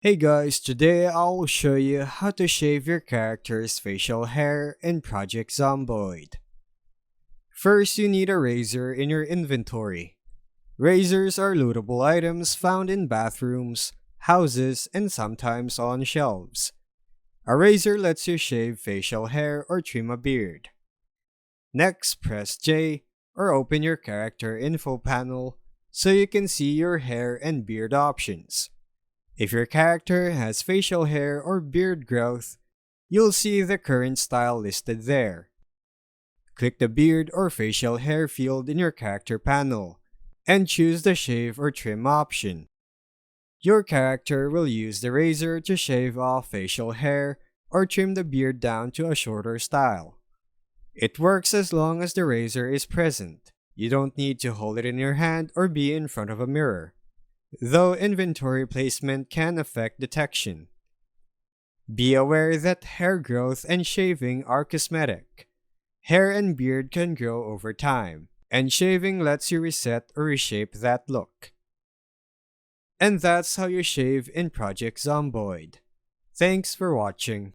Hey guys, today I'll show you how to shave your character's facial hair in Project Zomboid. First, you need a razor in your inventory. Razors are lootable items found in bathrooms, houses, and sometimes on shelves. A razor lets you shave facial hair or trim a beard. Next, press J or open your character info panel so you can see your hair and beard options. If your character has facial hair or beard growth, you'll see the current style listed there. Click the beard or facial hair field in your character panel and choose the shave or trim option. Your character will use the razor to shave off facial hair or trim the beard down to a shorter style. It works as long as the razor is present. You don't need to hold it in your hand or be in front of a mirror, though inventory placement can affect detection. Be aware that hair growth and shaving are cosmetic. Hair and beard can grow over time, and shaving lets you reset or reshape that look. And that's how you shave in Project Zomboid. Thanks for watching.